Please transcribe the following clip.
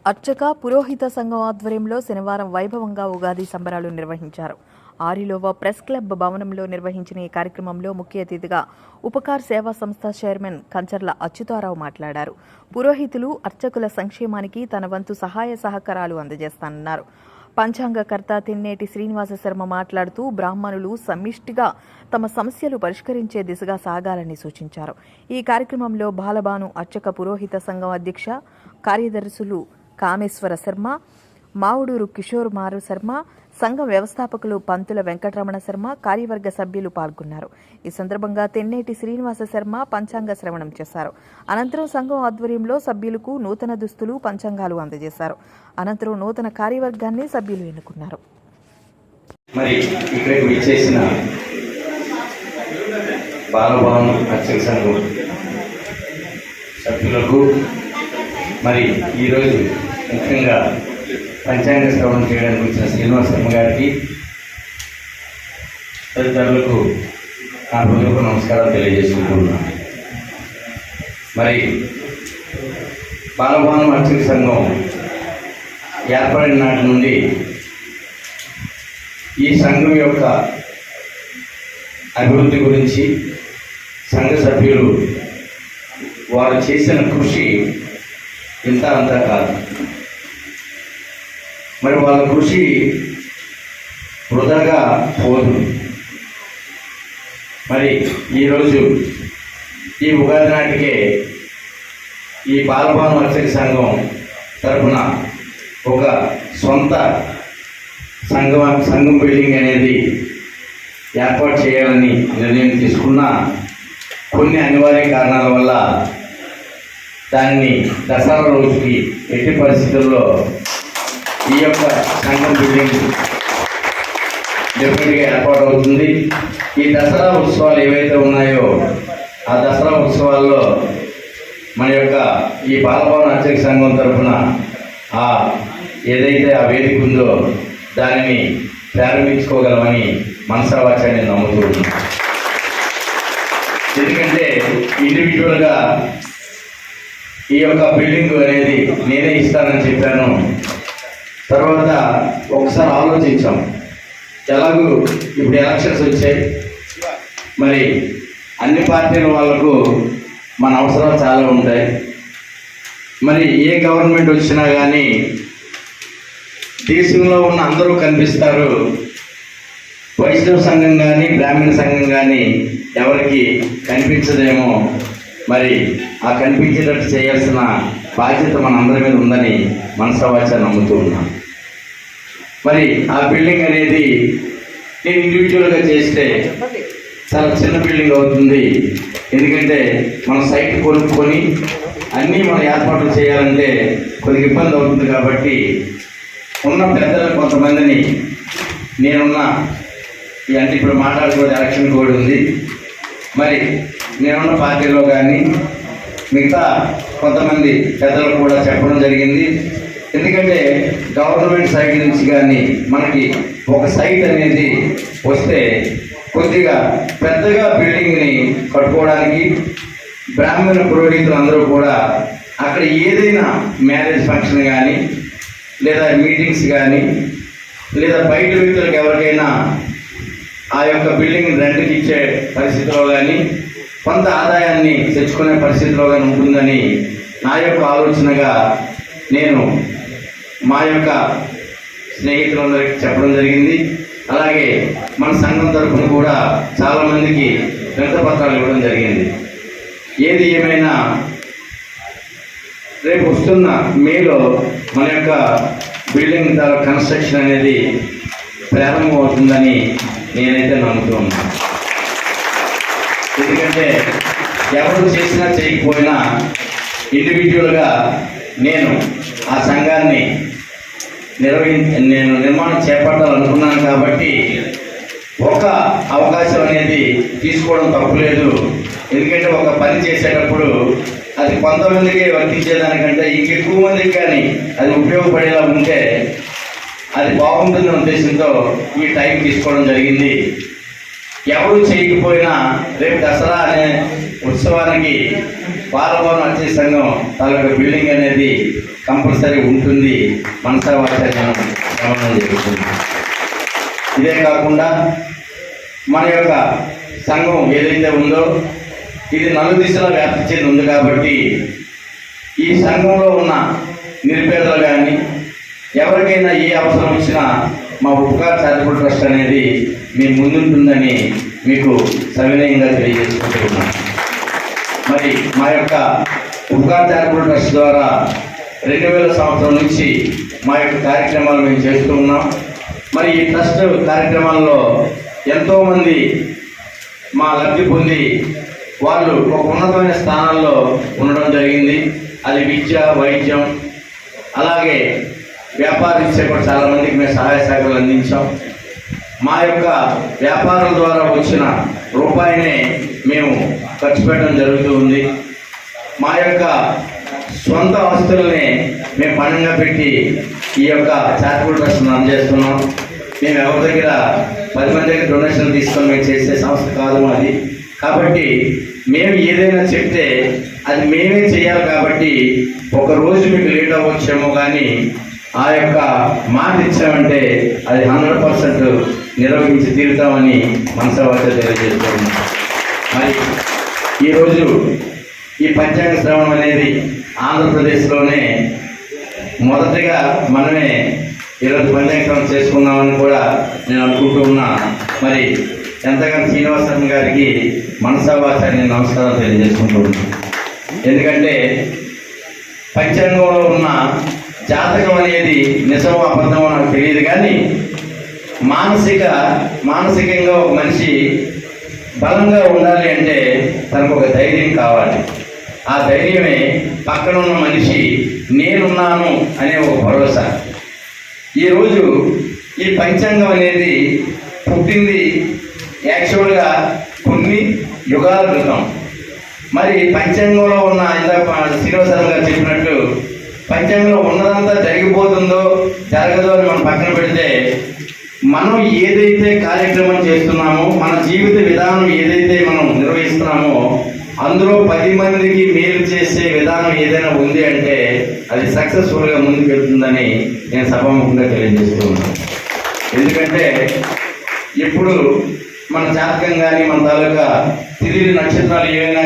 అర్చక పురోహిత సంఘం ఆధ్వర్యంలో శనివారం వైభవంగా ఉగాది సంబరాలు నిర్వహించారు. ఆరిలోవ ప్రెస్ క్లబ్ భవనంలో నిర్వహించిన ఈ కార్యక్రమంలో ముఖ్య అతిథిగా ఉపకార్ సేవా సంస్థ చైర్మన్ కంచర్ల అచ్యుతారావు మాట్లాడారు. పురోహితులు అర్చకుల సంక్షేమానికి తన వంతు సహాయ సహకారాలు అందజేస్తానన్నారు. పంచాంగకర్త తిన్నేటి శ్రీనివాస శర్మ మాట్లాడుతూ బ్రాహ్మణులు సమిష్టిగా తమ సమస్యలు పరిష్కరించే దిశగా సాగాలని సూచించారు. ఈ కార్యక్రమంలో బాలబాను అర్చక పురోహిత సంఘం అధ్యక్ష కార్యదర్శులు కామేశ్వర శర్మ, మావుడూరు కిషోర్ మారు శర్మ, సంఘం వ్యవస్థాపకులు పంతుల వెంకటరమణ శర్మ, కార్యవర్గ సభ్యులు పాల్గొన్నారు. ఈ సందర్భంగా తెన్నేటి శ్రీనివాస శర్మ పంచాంగ శ్రవణం చేశారు. అనంతరం సంఘం ఆధ్వర్యంలో సభ్యులకు నూతన దుస్తులు, పంచాంగాలు అందజేశారు. అనంతరం నూతన కార్యవర్గాన్ని సభ్యులు ఎన్నుకున్నారు. మరి ఇక్కడికి విచ్చేసిన బాలభవన్ అర్చక సంఘం సభ్యులకు మరి ఈరోజు ముఖ్యంగా పంచాంగ శ్రవణం చేయడానికి వచ్చిన శ్రీనివాస శర్మ గారికి తదితరులకు నా హృదయపూర్వక నమస్కారాలు తెలియజేసుకుంటున్నాను. మరి బాలభవనం అర్చక సంఘం ఏర్పడిన నాటి నుండి ఈ సంఘం యొక్క అభివృద్ధి గురించి సంఘ సభ్యులు వారు చేసిన కృషి ఇంత అంతా కాదు. మరి వాళ్ళ కృషి వృధాగా పోదు. మరి ఈరోజు ఈ ఉగాది నాటికే ఈ బాలభవనం అర్చక సంఘం తరఫున ఒక సొంత సంఘం బిల్డింగ్ అనేది ఏర్పాటు చేయాలని నిర్ణయం తీసుకున్న కొన్ని అనివార్య కారణాల వల్ల దానిని దసరా రోజుకి ఎట్టి పరిస్థితుల్లో ఈ యొక్క సంఘం బిల్డింగ్ డెఫినెట్గా ఏర్పాటు అవుతుంది. ఈ దసరా ఉత్సవాలు ఏవైతే ఉన్నాయో ఆ దసరా ఉత్సవాల్లో మన యొక్క ఈ బాలభవన అర్చక సంఘం తరఫున ఏదైతే ఆ వేదిక ఉందో దానిని ప్రారంభించుకోగలమని మనసావాచాన్ని నమ్ముతున్నాను. ఎందుకంటే ఇండివిజువల్గా ఈ యొక్క బిల్డింగ్ అనేది నేనే ఇస్తానని చెప్పాను. తర్వాత ఒకసారి ఆలోచించాం, ఎలాగూ ఇప్పుడు ఎలక్షన్స్ వచ్చాయి, మరి అన్ని పార్టీల వాళ్ళకు మన అవసరాలు చాలా ఉంటాయి. మరి ఏ గవర్నమెంట్ వచ్చినా కానీ దేశంలో ఉన్న అందరూ కనిపిస్తారు. వైష్ణవ సంఘం కానీ బ్రాహ్మణ సంఘం కానీ ఎవరికి కనిపించదేమో. మరి ఆ కనిపించేటట్టు చేయాల్సిన బాధ్యత మన అందరి మీద ఉందని మనసావాచ నమ్ముతూ ఉన్నాం. మరి ఆ బిల్డింగ్ అనేది నేను ఇండివిజువల్గా చేస్తే చాలా చిన్న బిల్డింగ్ అవుతుంది. ఎందుకంటే మనం సైట్ కొనుక్కొని అన్నీ మనం ఏర్పాట్లు చేయాలంటే కొద్దిగా ఇబ్బంది అవుతుంది. కాబట్టి ఉన్న పెద్దలు కొంతమందిని అంటే ఇప్పుడు మాట్లాడుకోవడం ఎలక్షన్ కోడ్ ఉంది. మరి నేనున్న పార్టీలో కానీ మిగతా కొంతమంది పెద్దలు కూడా చెప్పడం జరిగింది. ఎందుకంటే గవర్నమెంట్ సైడ్ నుంచి కానీ మనకి ఒక సైట్ అనేది వస్తే కొద్దిగా పెద్దగా బిల్డింగ్ని కట్టుకోవడానికి బ్రాహ్మణ పురోహితులు అందరూ కూడా అక్కడ ఏదైనా మ్యారేజ్ ఫంక్షన్ కానీ లేదా మీటింగ్స్ కానీ లేదా బయట వ్యక్తులకు ఎవరికైనా ఆ యొక్క బిల్డింగ్ రెంట్కి ఇచ్చే పరిస్థితిలో కానీ కొంత ఆదాయాన్ని తెచ్చుకునే పరిస్థితిలో కానీ ఉంటుందని నా యొక్క ఆలోచనగా నేను మా యొక్క స్నేహితులందరికీ చెప్పడం జరిగింది. అలాగే మన సంఘం తరఫున కూడా చాలామందికి వినతిపత్రాలు ఇవ్వడం జరిగింది. ఏది ఏమైనా రేపు వస్తున్న మేలో మన యొక్క బిల్డింగ్ కన్స్ట్రక్షన్ అనేది ప్రారంభం అవుతుందని నేనైతే నమ్ముతూ ఉన్నాను. ఎందుకంటే ఎవరు చేసినా చేయకపోయినా ఇండివిజువల్గా నేను ఆ సంఘాన్ని నిర్మాణం చేపట్టాలనుకున్నాను. కాబట్టి ఒక అవకాశం అనేది తీసుకోవడం తప్పులేదు. ఎందుకంటే ఒక పని చేసేటప్పుడు అది కొంతమందికి వర్తించేదానికంటే ఇంకెక్కువ మందికి కానీ అది ఉపయోగపడేలా ఉంటే అది బాగుంటుందనే ఉద్దేశంతో ఈ టైం తీసుకోవడం జరిగింది. ఎవరు చేయకపోయినా రేపు దసరా అనే ఉత్సవానికి బాలభవనం అర్చక సంఘం తాలూకా బిల్డింగ్ అనేది కంపల్సరీ ఉంటుంది. మనసా వాచా గమనం జరుగుతుంది. ఇదే కాకుండా మన యొక్క సంఘం ఏదైతే ఉందో ఇది నలుదిశలా వ్యాప్తి చెంది ఉంది కాబట్టి ఈ సంఘంలో ఉన్న నిరుపేదలు కానీ ఎవరికైనా ఏ అవసరం వచ్చినా మా ఉపకార్ చారిటబుల్ ట్రస్ట్ అనేది మీ ముందుంటుందని మీకు సవినయంగా తెలియజేసుకుంటున్నాను. మరి మా యొక్క ఉపకార్ చారిటబుల్ ట్రస్ట్ ద్వారా 2000 సంవత్సరం నుంచి మా యొక్క కార్యక్రమాలు మేము చేస్తూ ఉన్నాం. మరి ఈ ట్రస్ట్ కార్యక్రమాల్లో ఎంతోమంది మా లబ్ధి పొంది వాళ్ళు ఒక ఉన్నతమైన స్థానాల్లో ఉండడం జరిగింది. అది విద్య, వైద్యం, అలాగే వ్యాపార రీత్యా కూడా చాలామందికి మేము సహాయ సహకారాలు అందించాం. మా యొక్క వ్యాపారం ద్వారా వచ్చిన రూపాయినే మేము ఖర్చు పెట్టడం జరుగుతూ ఉంది. మా యొక్క సొంత ఆస్తులనే మేము పణంగా పెట్టి ఈ యొక్క చారిటబుల్ ట్రస్ట్ రన్ చేస్తున్నాం. మేము ఎవరి దగ్గర 10 మంది దగ్గర డొనేషన్ తీసుకొని మేము చేసే సంస్థ కాదు మాది. కాబట్టి మేము ఏదైనా చెప్తే అది మేమే చేయాలి. కాబట్టి ఒకరోజు మీకు లేట్ అవ్వచ్చేమో కానీ ఆ యొక్క మాట ఇచ్చామంటే అది 100% నిర్వహించి తీరుతామని మనసా వాచా తెలియజేస్తున్నాం. మరి ఈరోజు ఈ పంచాంగ శ్రవణం అనేది ఆంధ్రప్రదేశ్లోనే మొదటిగా మనమే ఈరోజు పంచాంగ శ్రవణం చేసుకున్నామని కూడా నేను అనుకుంటూ ఉన్నా. మరి ఎంతగానో శ్రీనివాసన్ గారికి మనసా వాచా నేను నమస్కారం తెలియజేసుకుంటూ ఉన్నాను. ఎందుకంటే పంచాంగంలో ఉన్న జాతకం అనేది నిజమో అబద్ధమో నాకు తెలియదు కానీ మానసికంగా ఒక మనిషి బలంగా ఉండాలి అంటే తనకు ఒక ధైర్యం కావాలి. ఆ ధైర్యమే పక్కన ఉన్న మనిషి నేనున్నాను అనే ఒక భరోసా. ఈరోజు ఈ పంచాంగం అనేది పుట్టింది యాక్చువల్గా కొన్ని యుగాల క్రితం. మరి పంచాంగంలో ఉన్న ఇందాక శ్రీనివాసరావు గారు చెప్పినట్టు పంచాంగంలో ఉన్నదంతా జరిగిపోతుందో జరగదో అని మనం పక్కన పెడితే మనం ఏదైతే కార్యక్రమం చేస్తున్నామో మన జీవిత విధానం ఏదైతే మనం నిర్వహిస్తున్నామో అందులో 10 మందికి మేలు చేసే విధానం ఏదైనా ఉంది అంటే అది సక్సెస్ఫుల్గా ముందుకు వెళ్తుందని నేను సభాముఖంగా తెలియజేస్తూ ఉన్నాను. ఎందుకంటే ఇప్పుడు మన జాతకం కానీ మన తాలూకా తిరిగి నక్షత్రాలు ఏవైనా